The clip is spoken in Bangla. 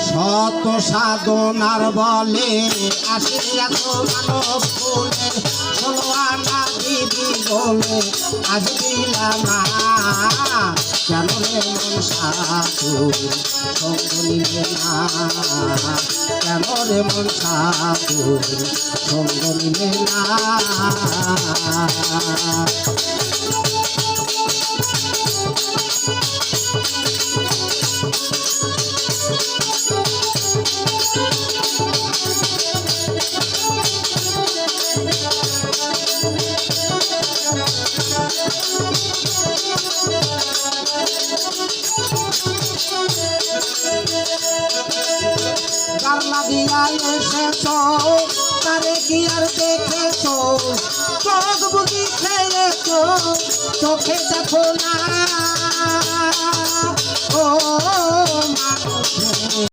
শত সাধনার বলে আসিয়াছ মানব কুলে, 16 আনা দিবি বলে আজ দিলাম না। কেন রে মন সাধুর সঙ্গ নিলে না, কেন রে মন সাধুর সঙ্গ নিলে না। গাল্লা দিয়া এসেছ তারে কি আর দেখেছ, চোখ বুঝি খেয়েছ চোখে দেখো না। ও মানুষে